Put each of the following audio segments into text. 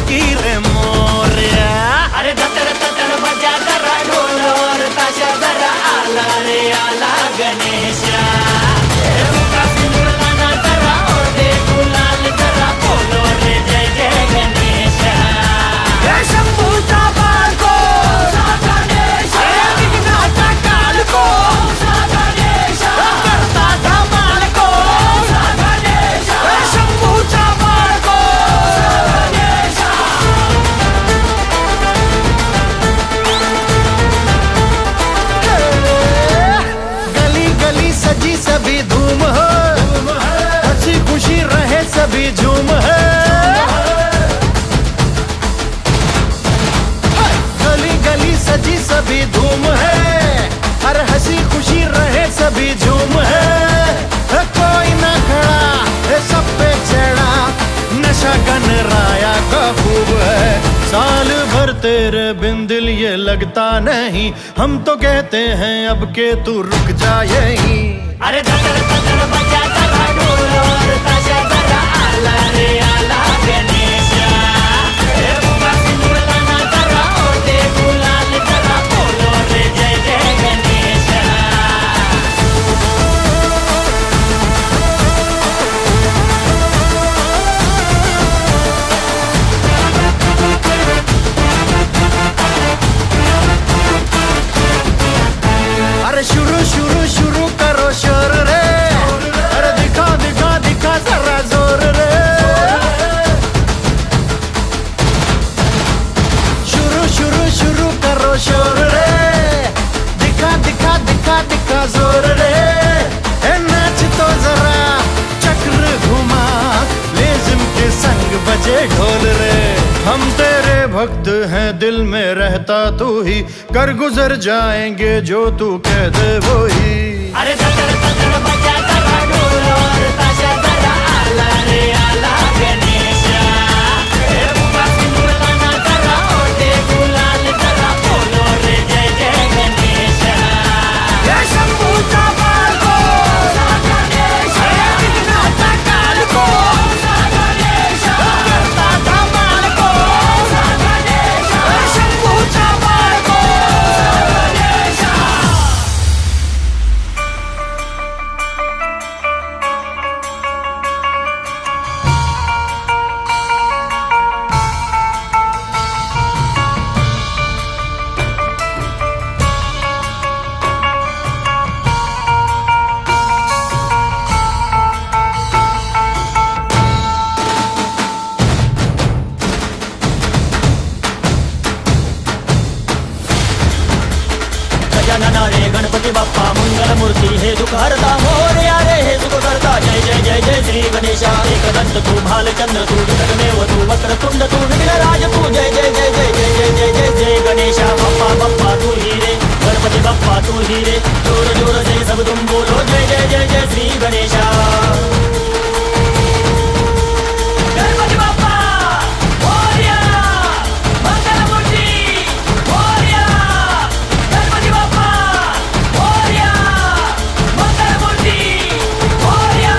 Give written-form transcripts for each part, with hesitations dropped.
फकीर मोरया। अरे ततर ततर बजा जरा ढोल और ताशा जरा आला रे आला गणेशा। मुका सिंदूर दाना जरा और दे गुलाल जरा बोलो रे जय जय गणेशा। शंभूचा बाळको गणेशा विघ्नाचा काळको गणेशा करता धमालको गणेशा शंभूचा बाळको गणेशा। गली गली सजी सभी धूम है, हंसी खुशी रहे सभी झूम है। गली गली सजी सभी धूम है, हर हंसी खुशी रहे सभी झूम है। कोई ना खड़ा है सब पे चढ़ा, नशा गनराया का खूब है। साल भर तेरे बिन दिल ये लगता नहीं, हम तो कहते हैं अब के तू रुक जा यहीं। अरे ततर ततर बजा जरा ढोल और ताशा जरा आला रे आला गणेशा। मुका सिंदूर दाना जरा और दे गुलाल जरा बोलो रे जय जय गणेशा। अरे शुरू शुरू शुरू करो शोर रे, अरे दिखा दिखा दिखा जरा जोर रे। शुरू शुरू शुरू करो शोर रे, दिखा दिखा दिखा दिखा जोर रे। नाच तो जरा चक्र घुमा, लेज़िम के संग बजे ढोल रे। हम तेरे भक्त हैं दिल में रहता तू ही, कर गुजर जाएंगे जो तू कह दे वो ही। अरे ततर ततर बजा जरा ढोल और ताशा जरा आला रे आला गणेशा। मुका सिंदूर दाना जरा और दे गुलाल जरा बोलो रे जय जय गणेशा। शंभूचा बाळको गणेशा विघ्नाचा काळको गणेशा करता धमालको गणेशा शंभूचा बाळको। गणेशा। गजानना रे गणपती बाप्पा मंगल मूर्ती हे दुःख हरता मोरया रे हे सुख करता। जय जय जय जय श्री गणेशा। एकदंत तू भालचंद्र तू विघ्नमेव तू वक्रतुंड तू विघ्नराज तू। जय जय जय जय जय जय जय जय जय गणेशा। बाप्पा बाप्पा तू ही रे गणपति बाप्पा तू ही रे, जोर जोर से सब तुम बोलो जय जय जय जय श्री गणेशा। गणपति बाप्पा मोरया मंगल मूर्ती मोरया। गणपति बाप्पा मोरया मंगल मूर्ती मोरया।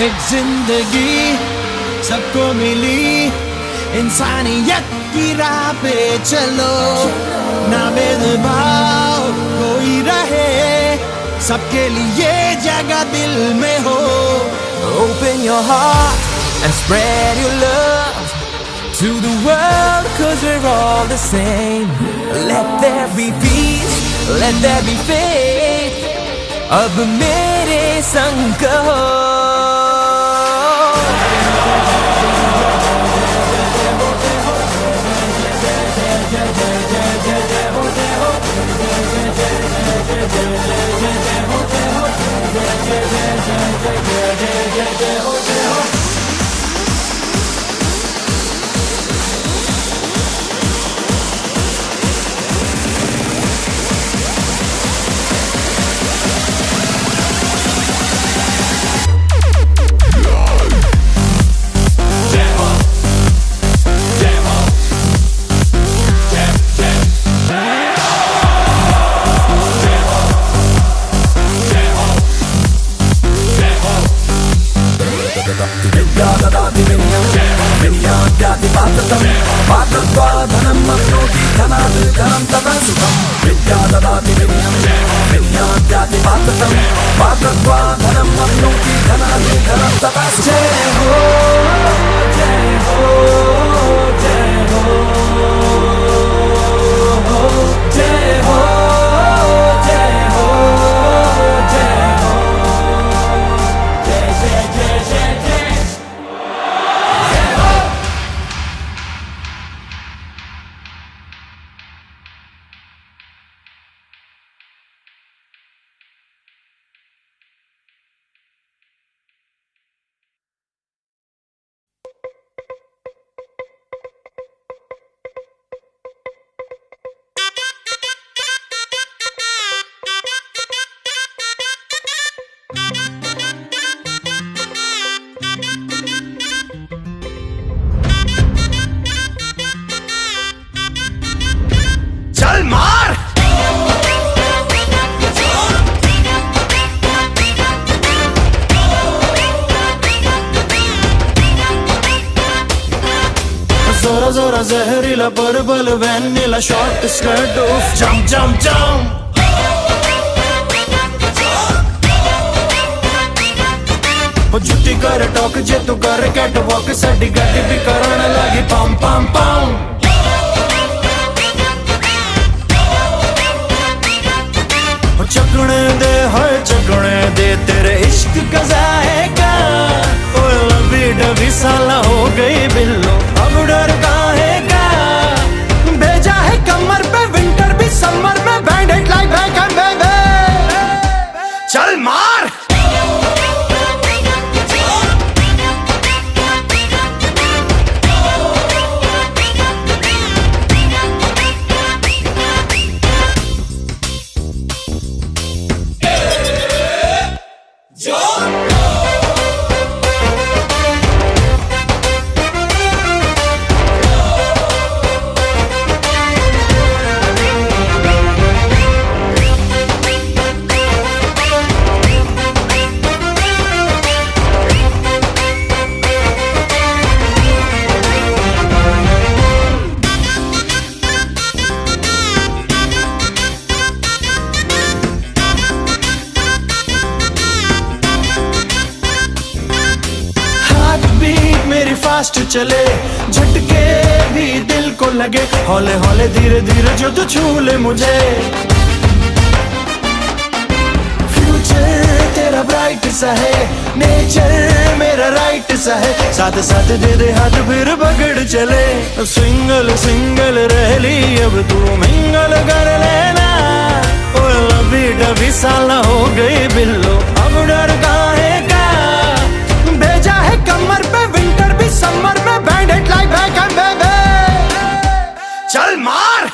एक जिंदगी सबको मिली, इंसानियत की राह पे चलो, ना भेदभाव कोई रहे, सबके लिए जगह दिल में हो। Open your heart and spread your love to the world, 'cause we're all the same. Let there be peace, let there be faith. अब मेरे संग कहो, चल मार। जोरा जोरा जहरीला पर्पल वैनिला शॉर्ट स्कर्ट उफ जंप जंप जंप। जुटी कर टॉक जे तू कर कैट वॉक, साडी गड्डी भी करन लगी पम पम पम। चकने दे हाय चकने दे, तेरे इश्क का जाएगा। ओ लवी डबी साला हो गई बिल्लो, अब डर काहे का। भेजा है कमर पे विंटर भी समर में, बैंडेड लाइक बैक एंड बेबी। चल मार। फास्ट चले, झटके भी दिल को लगे, हौले हौले धीरे धीरे जो तू छू ले मुझे। फ्यूचर तेरा ब्राइट सा है, नेचर मेरा राइट सा है, साथ साथ दे दे हाथ फिर पकड़ चले। सिंगल सिंगल रह ली अब तू मिंगल कर लेना। ओ लवी डबी साला हो गई बिल्लो, अब डर काहे का। भेजा है कमर पे विंटर भी समर में, बैंडेड लाइक बैक एंड बेबी। चल मार।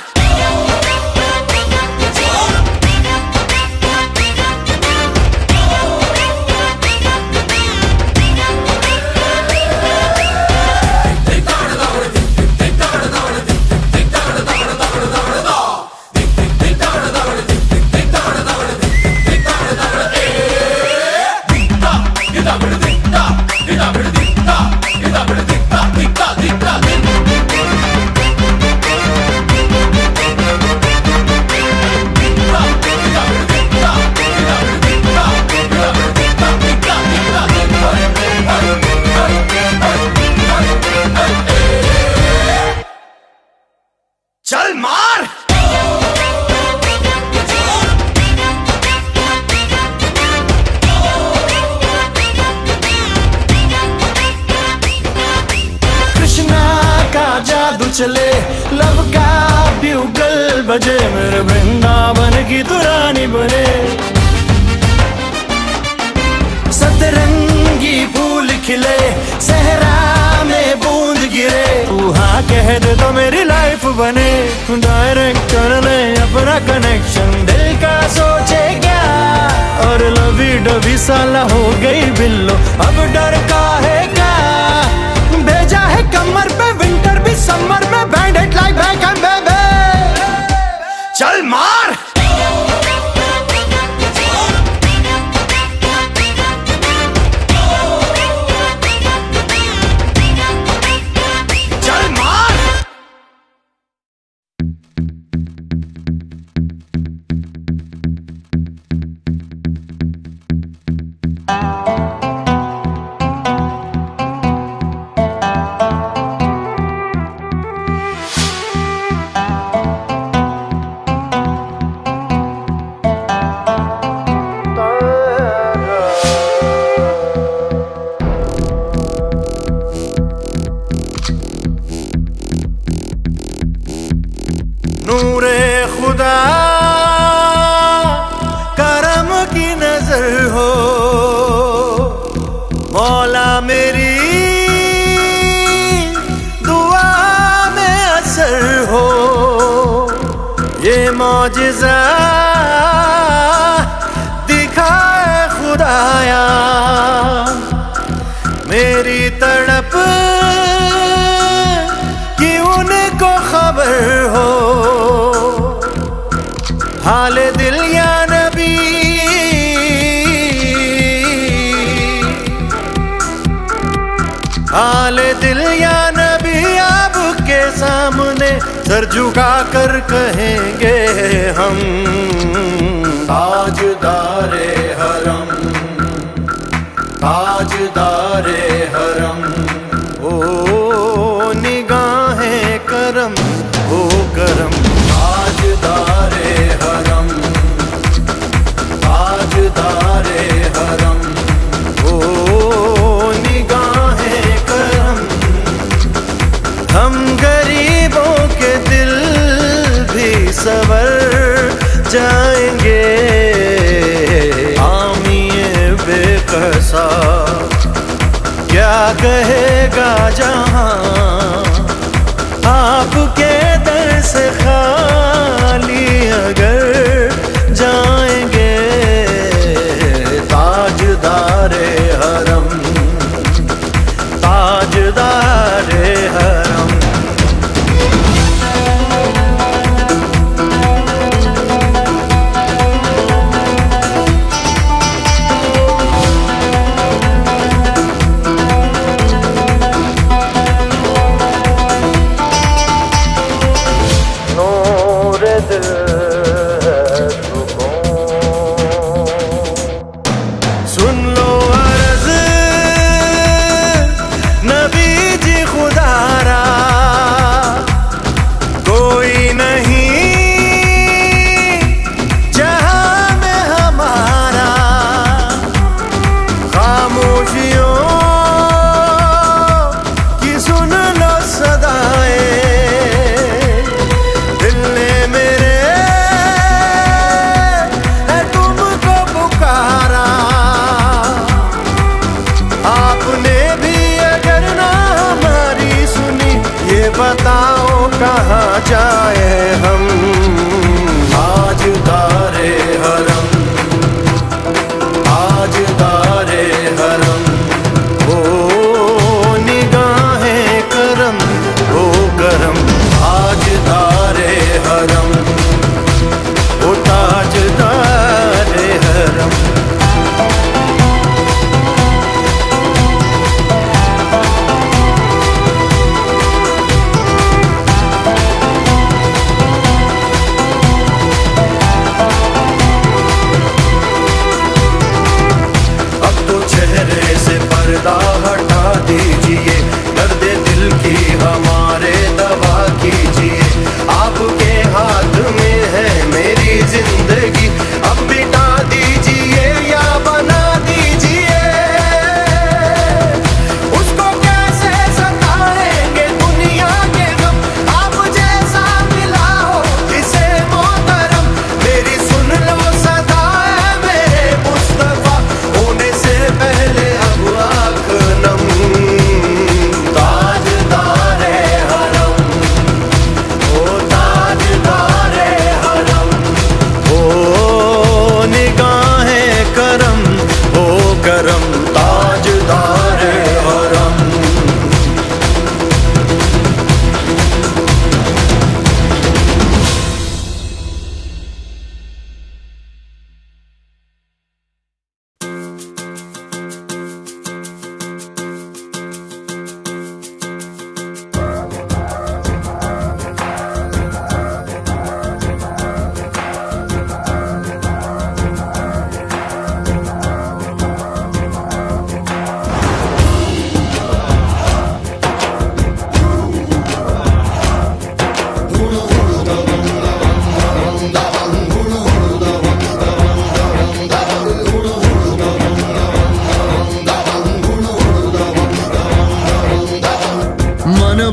चले, लब का ब्यूगल बजे, मेरे वृंदावन की तू रानी बने। सतरंगी फूल खिले, सहरा में बूंद गिरे, तू हाँ कह दे तो मेरी लाइफ बने। डायरेक्ट कर ले अपना कनेक्शन, दिल का सोचे क्या, और लवी डबी साला हो गई बिल्लो, अब डर का है क्या। भेजा है कमर पे विंटर भी समर में, बैंडेड लाइक बैक एंड बेबी, चल मार। नूरे खुदा करम की नजर हो, मौला मेरी दुआ में असर हो, ये मौजिज़ा दिखाए खुदाया, मेरी तड़प कि उनको खबर हो। हाल दिल या नबी, हाल दिल या नबी, आपके सामने सर झुका कर कहेंगे हम। ताजदारे हरम, ताजदारे हरम, ओ निगाहें करम, ओ करम। ताजदारे हरम, ताजदारे हरम, ओ निगाहें करम। हम गरीबों के दिल भी सवर जाएंगे, आमिए बेकसा क्या कहेगा जहां, आपके दर से खाली अगर जाएंगे। ताजदारे हरम, ताजदारे हरम।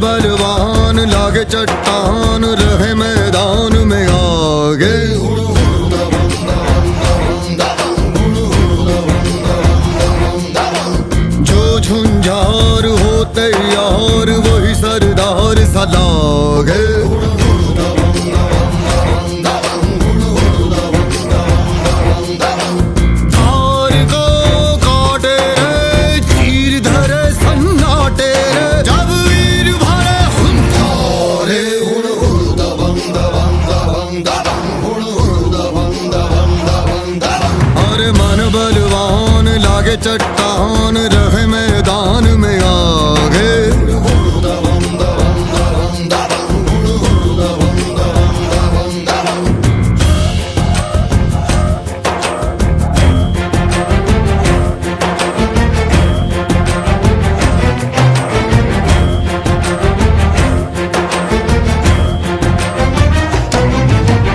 बलवान लागे चट्टान रहे मैदान में आगे। जो झुंझार हो तैयार वही सरदार सा लागे। बलवान लागे चट्टान रहे मैदान में आगे।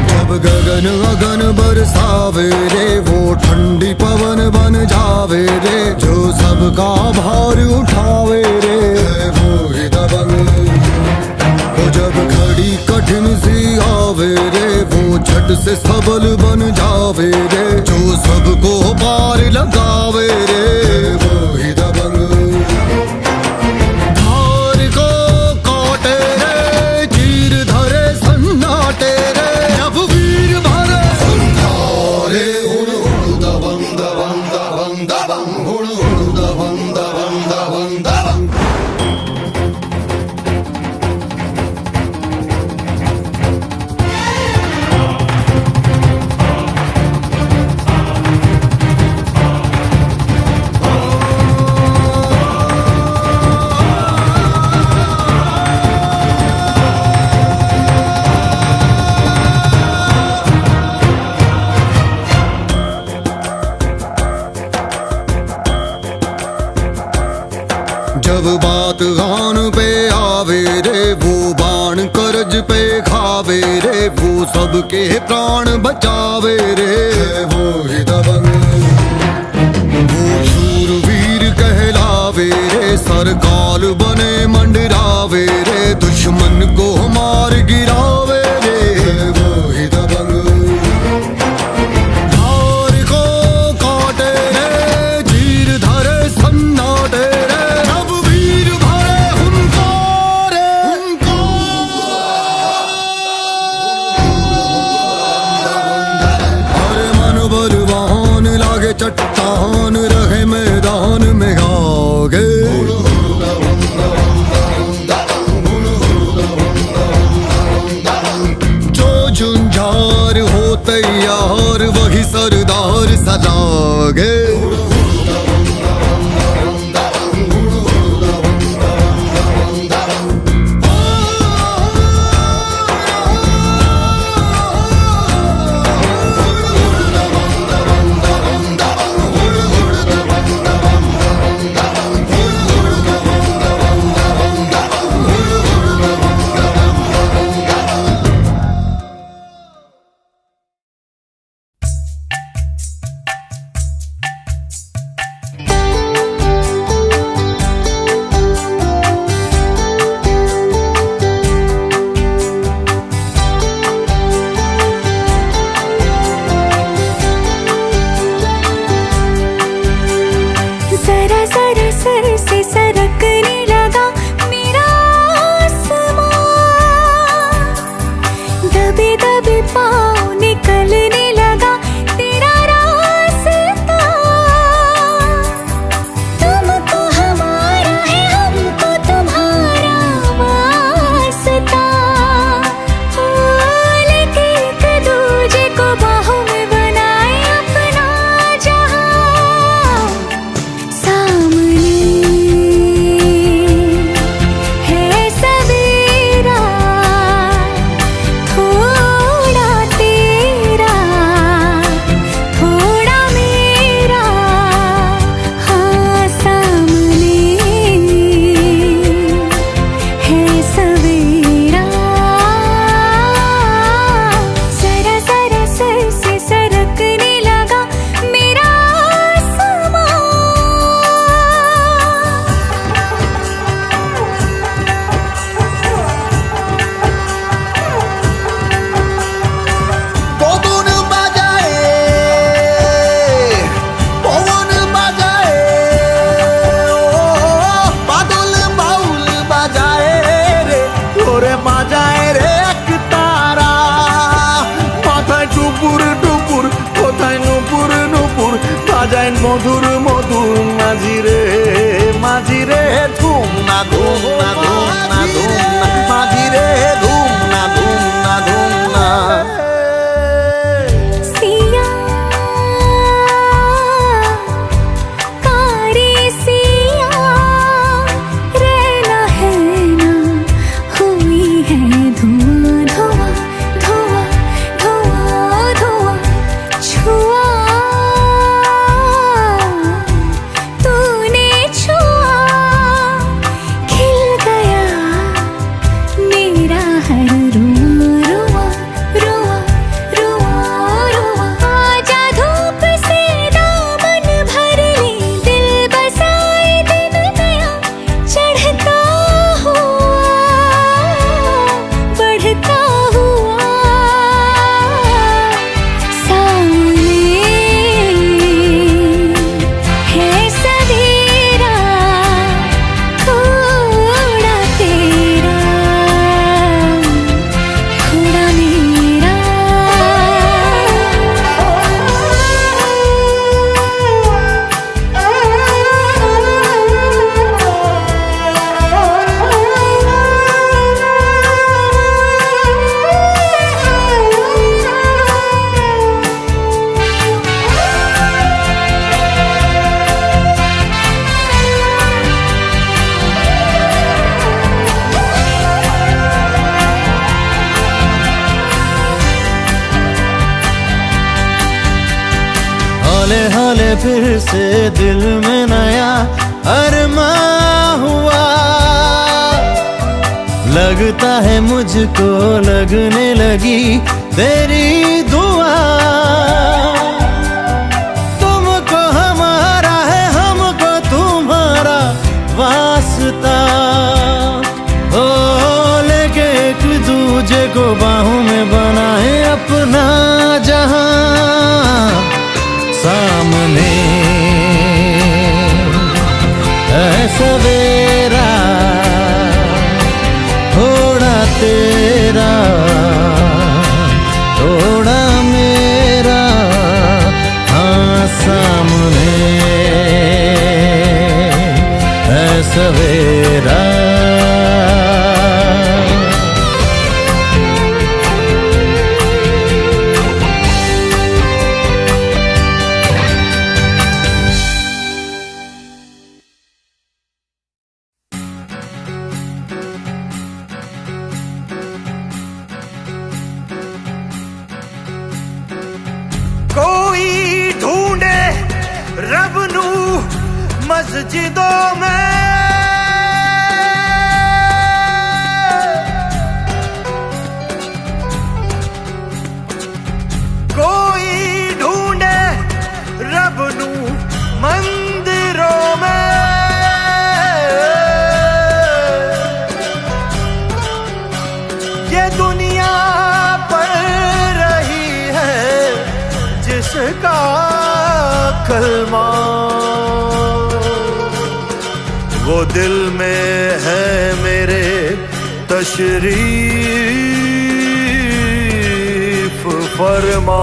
जब गगन अगन बरसावे रे वो ठंडी पवन बन जावे रे। जो सबका भार उठावे रे वो ही दबंग। वो जब घड़ी कठिन सी आवे रे वो झट से सबल बन जावे रे। जो सबको पार लगावे रे वो ही दबंग। धार को काटे रे चीर धरे सन्नाटे रे। जब वीर भरे रे जब बात गान पे आवे रे वो बाण करज पे खावे रे। वो सबके प्राण बचावे रे वो ही दबंग। वो शूरवीर कहलावे रे सरकाल बने मंडरावे रे। दुश्मन को मार गिरावे रे वो ही दबंग। धार को काटे रे चीर धरे सन्नाटे रे। बलवान लागे चट्टान रहे मैदान में आगे। जो झुंझार हो तैयार वही सरदार सा लागे। সুর বাজায় মধুর মধুর মাঝিরে মাঝিরে ধুম না ধুম না ধুম না ধুম না মাঝিরে ধুম না ধুম না ধুম না हौले हौले फिर से दिल में नया अरमा हुआ लगता है मुझको लगने लगी तेरी दुआ तुमको हमारा है हमको तुम्हारा वास्ता ओ लेके एक दूजे को बाहों में बनाए अपना जहां सामने है सवेरा थोड़ा तेरा थोड़ा मेरा हाँ सामने है सवेरा कोई ढूंढे रब नू मस्जिदों में कोई ढूंढे रब नू मंदिरों में ये दुनिया पढ़ रही है जिसका कलमा वो दिल में है मेरे तशरीफ फरमा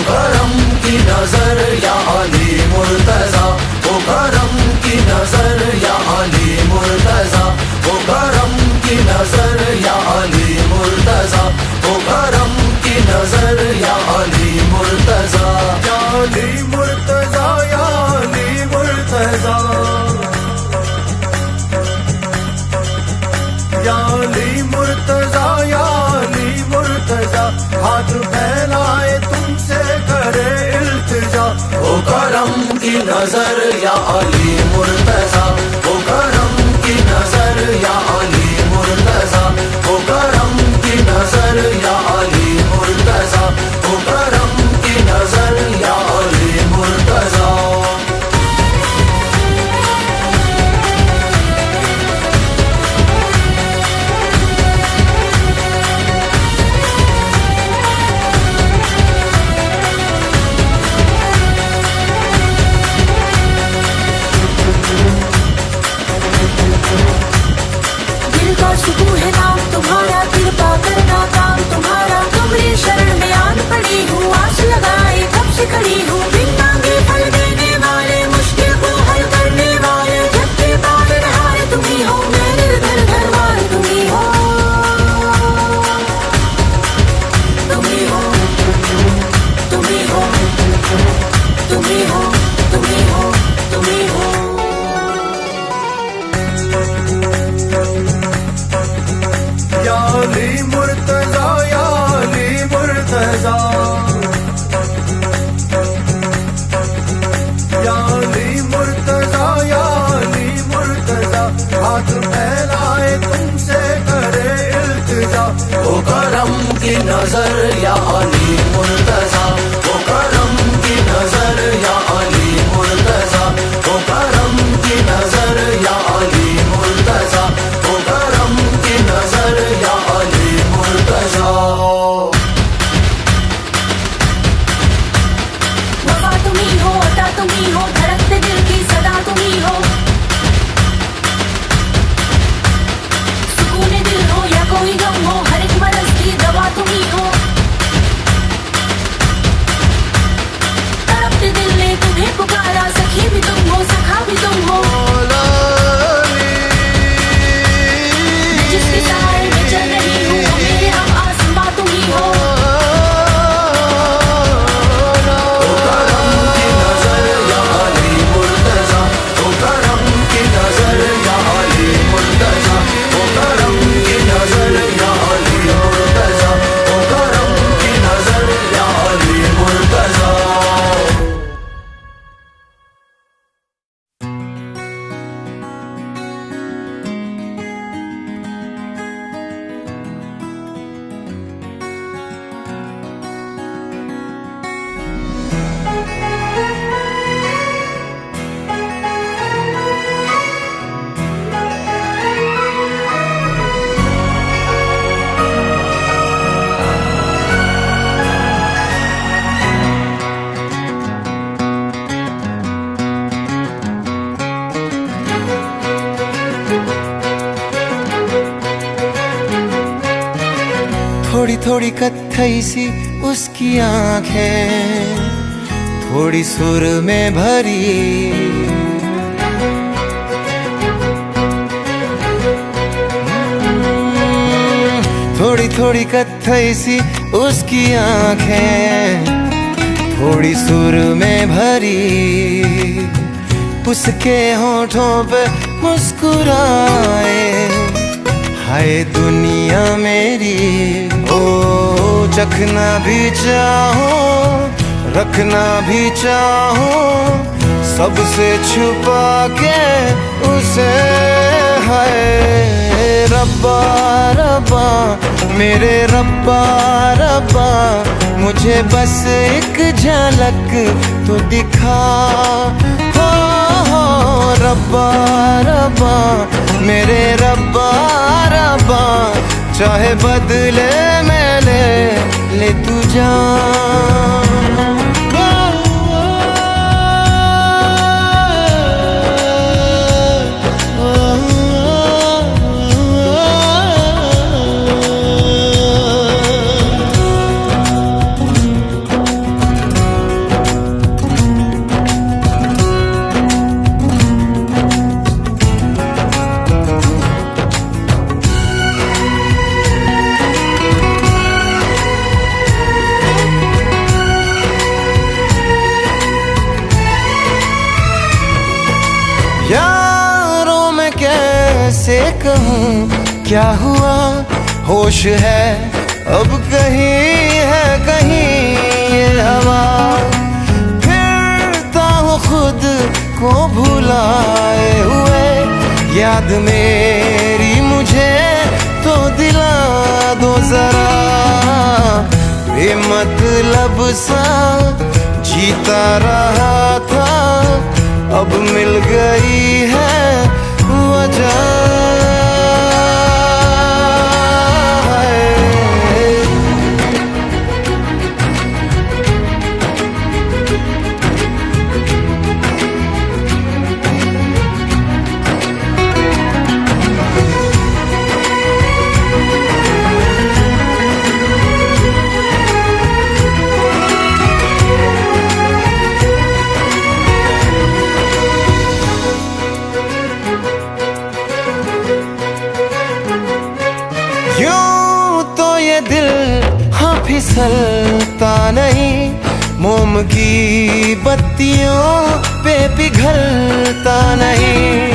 करम की नजर या अली मुर्तजा वो करम की नजर या अली मुर्तजा वो करम की नजर या अली मुर्तजा वो करम की नजर या अली मुर्तजा या अली मुर्तजा या अली मुर्तजा या अली मुर्तजा या अली मुर्तजा हाथ फैलाए तुमसे करे इल्तिजा वो करम की नजर या अली मुर्तजा वो करम की नजर या अली मुर्तजा वो करम की नजर या अली मुर्तजा वो करम की नजर या अली मुर्तजा नजर या अली मुर्तजा, वो करम की नजर या अली मुर्तजा, वो करम की नजर या अली मुर्तजा, वो करम की नजर या अली मुर्तजा। वफा तुम्ही हो, अता तुम्ही हो, धड़कते दिल की सदा तुम्ही हो, सुकूने दिल हो या कोई गम हो, हर एक मरज की दवा तुम्ही हो। तड़पते दिल ने तुम्हें पुकारा, सखी भी तुम हो, सखा भी तुम हो, जिसके सहारे में चल रही हूँ, मेरे हम आसमां तुम्ही हो। वो करम की नजर या अली मुर्तजा, वो करम की नजर या अली मुर्तजा, वो करम की नजर या अली मुर्तजा, वो करम की नजर या अली मुर्तजा। थोड़ी थोड़ी कत्थई सी उसकी आंखें, थोड़ी सुर में भरी, थोड़ी थोड़ी कत्थई सी उसकी आंखें, थोड़ी सुर में भरी, उसके होठों पे मुस्कुराए, हाय दुनिया मेरी। ओ चखना भी चाहूं, रखना भी चाहूं, सबसे छुपा के उसे, हाय रब्बा रब्बा मेरे रब्बा रब्बा, मुझे बस एक झलक तो दिखा, हो रब्बा रब्बा मेरे रब्बा रब्बा, चाहे बदले में ले तू जान। यारों मैं कैसे कहूँ क्या हुआ, होश है अब कहीं है कहीं ये हवा, फिरता हूँ खुद को भुलाए हुए, याद मेरी मुझे तो दिला दो जरा, बेमतलब सा जीता रहा था, अब मिल गई है वजह। फिसलता नहीं, मोम की बत्तियों पे पिघलता नहीं,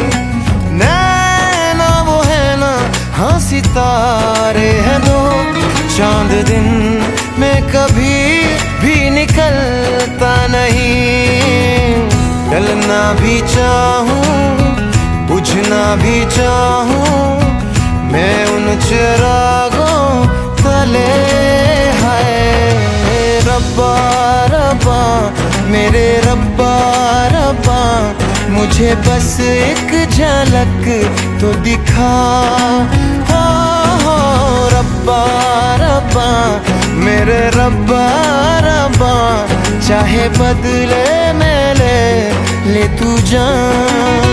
नैना वो है ना हाँ सितारे हैं दो, चांद दिन में कभी भी निकलता नहीं, डलना भी चाहूं बुझना भी चाहूं, मैं उन चिरागों तले रब्बा रब्बा मेरे रब्बा रब्बा, मुझे बस एक झलक तो दिखा। हो रब्बा रब्बा मेरे रब्बा रब्बा, चाहे बदले में ले तू जान।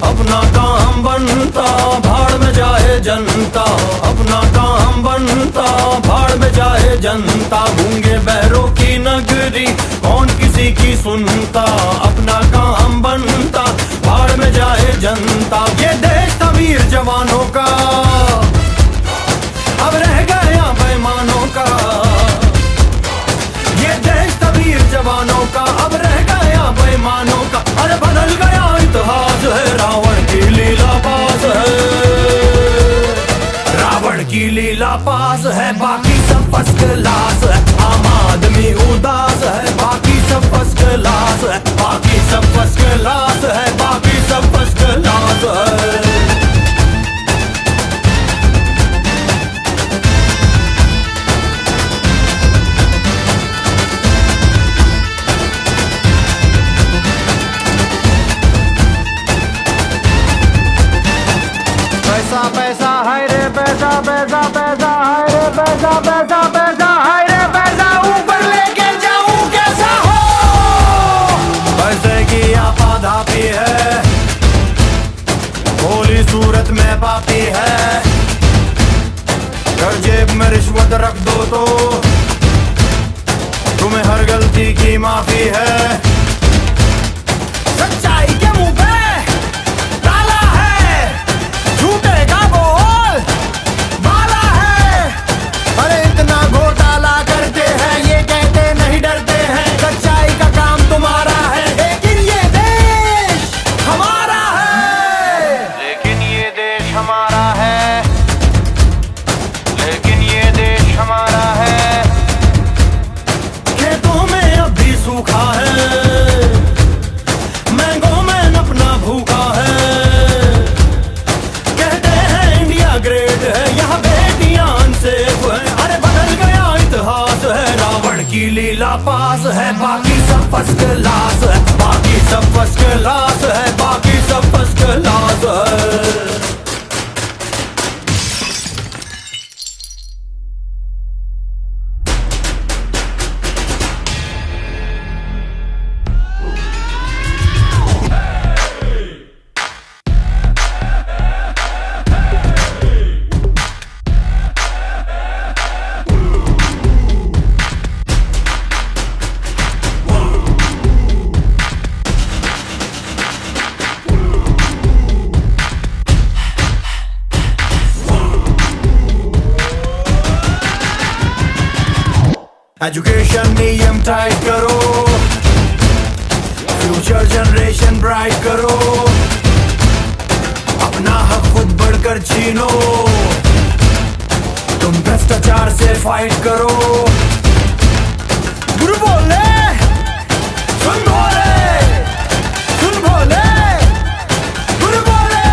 अपना काम बनता भाड़ में जाए जनता, अपना काम बनता भाड़ में जाए जनता। गूंगे बहरों की नगरी कौन किसी की सुनता, अपना काम बनता भाड़ में जाए जनता। ये देश था वीर जवानों का, अब रह गया बेईमानों का। ये देश था वीर जवानों का, अब रह गया बेईमानों का। अरे बदल गया इतिहास है, रावण की लीला पास है, रावण की लीला पास है। बाकी सब फर्स्ट क्लास है, आम आदमी उदास है। बाकी सब फर्स्ट क्लास है, बाकी सब फर्स्ट क्लास है, बाकी सब फर्स्ट क्लास है। पैसा पैसा हाय रे पैसा पैसा पैसा हाय रे पैसा पैसा पैसा हाय रे पैसा, ऊपर लेके जाऊं कैसा हो। पैसे की आपाधापी है, भोली सूरत में पापी है। कर जेब में रिश्वत रख दो तो तुम्हें हर गलती की माफी है। सच्चाई के मुंह पे ताला है, झूठे का बोल बाला है। अरे इतना घोटाला करते हैं, ये कहते नहीं डरते हैं। सच्चाई का काम तुम्हारा है, लेकिन ये देश हमारा है। लेकिन ये देश हमारा है, लेकिन ये देश हमारा है। खेतों में अब भी सूखा है, मैंगो में अपना भूखा है। कहते हैं इंडिया ग्रेट है, यहाँ बेटियां अनसेफ है। अरे बदल गया इतिहास है, रावण की लीला पास है। बाकी सब फर्स्ट क्लास है, बाकी सब फर्स्ट क्लास है, बाकी सब फर्स्ट क्लास है। एजुकेशन नियम टाइट करो, फ्यूचर जनरेशन ब्राइट करो। अपना हक खुद बढ़कर छीनो, तुम भ्रष्टाचार से फाइट करो। गुरु बोले सुन बोले, सुन बोले गुरु बोले।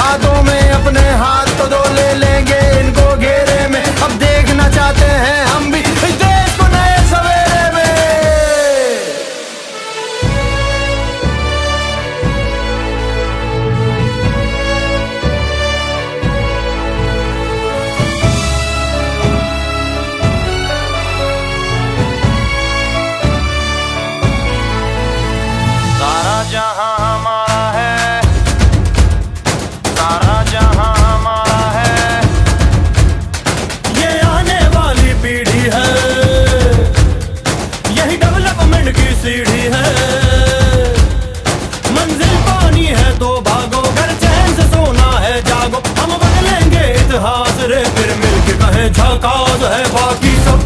हाथों में अपने हाथ तो दो ले लेंगे इनको घेरे में। अब देखना चाहते हैं हम भी इस देश को नए सवेरे में।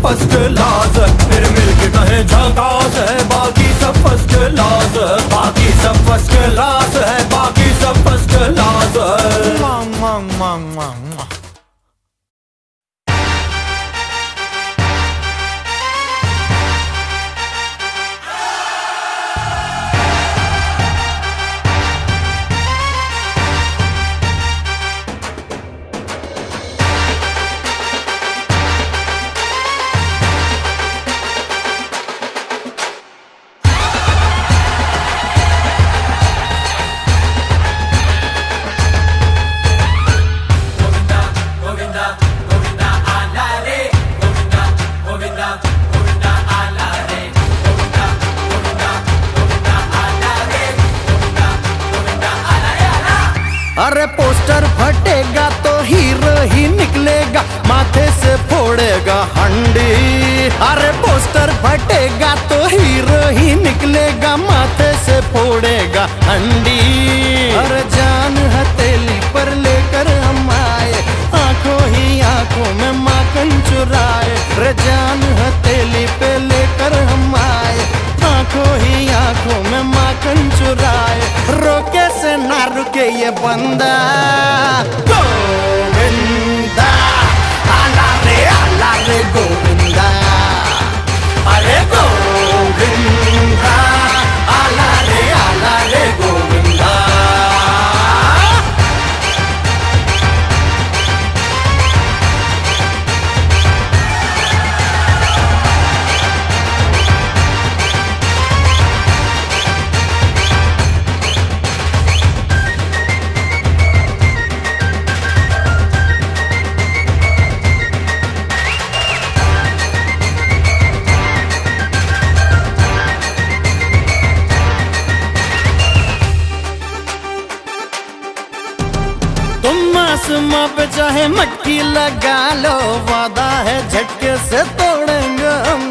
फर्स्ट क्लास है, फिर मिलके कहे झकास है, बाकी सब फर्स्ट क्लास है, बाकी सब फर्स्ट क्लास है, बाकी सब फर्स्ट क्लास है। मांग मांग मांग मांग मांग। अरे पोस्टर फटेगा तो हीरो ही निकलेगा, माथे से फोड़ेगा हंडी। अरे पोस्टर फटेगा तो हीरो ही निकलेगा, माथे से फोड़ेगा हंडी। अरे जान हथेली पर लेकर हम आए, आंखों ही आंखों में माखन चुराए। रे जान हथेली पे लेकर हम आए, आंखों ही आंखों में माखन चुराए। रोके से ना रुके ये बंदा, गोविंदा आला रे गोविंदा। अरे गोविंदा आला रे गोविंदा। तुम आसमां पे चाहे मटकी लगा लो, वादा है झटके से तोड़ेंगे हम।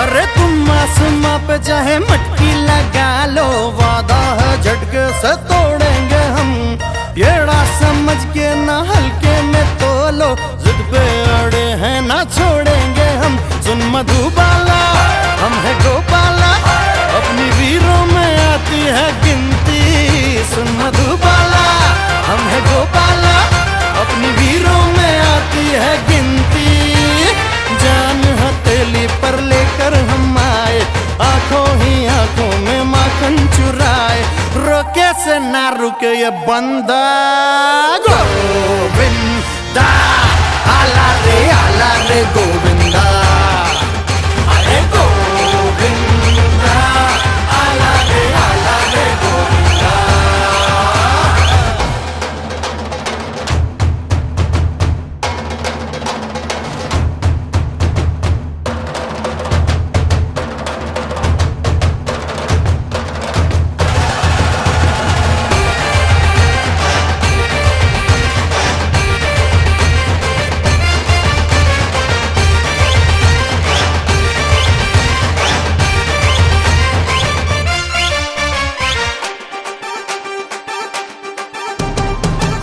अरे तुम आसमां पे चाहे मटकी लगा लो, वादा है झटके से तोड़ेंगे हम। येड़ा समझ के ना हल्के में तोलो, जिद पे अड़े हैं ना छोड़ेंगे हम। सुन मधुबाला हम है गोपाला, अपनी वीरों में आती है गिनती। सुन मधुबाला हम है गोपाला, अपनी वीरों में आती है गिनती। जान हथेली पर लेकर हम आए, आंखों ही आंखों में माखन चुराए। रोके से ना रुके ये बंदा, गोविंदा आला रे गोविंदा। अरे गोविंदा आला रे गोविंदा।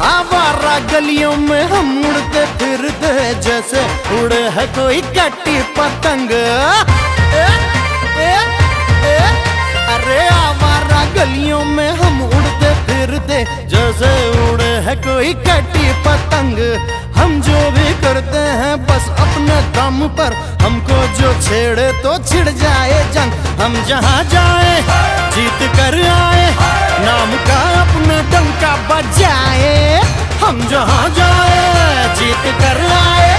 आवारा गलियों में हम उड़ते फिरते, जैसे उड़े है कोई कटी पतंग। अरे आवारा गलियों में हम उड़ते फिरते, जैसे उड़े है कोई कटी पतंग। हम जो भी करते हैं बस अपने दम पर, हमको जो छेड़े तो छिड़ जाए जंग। हम जहाँ जाए जीत कर आए, नाम का अपना डंका बजाए। हम जहाँ जाए जीत कर आए,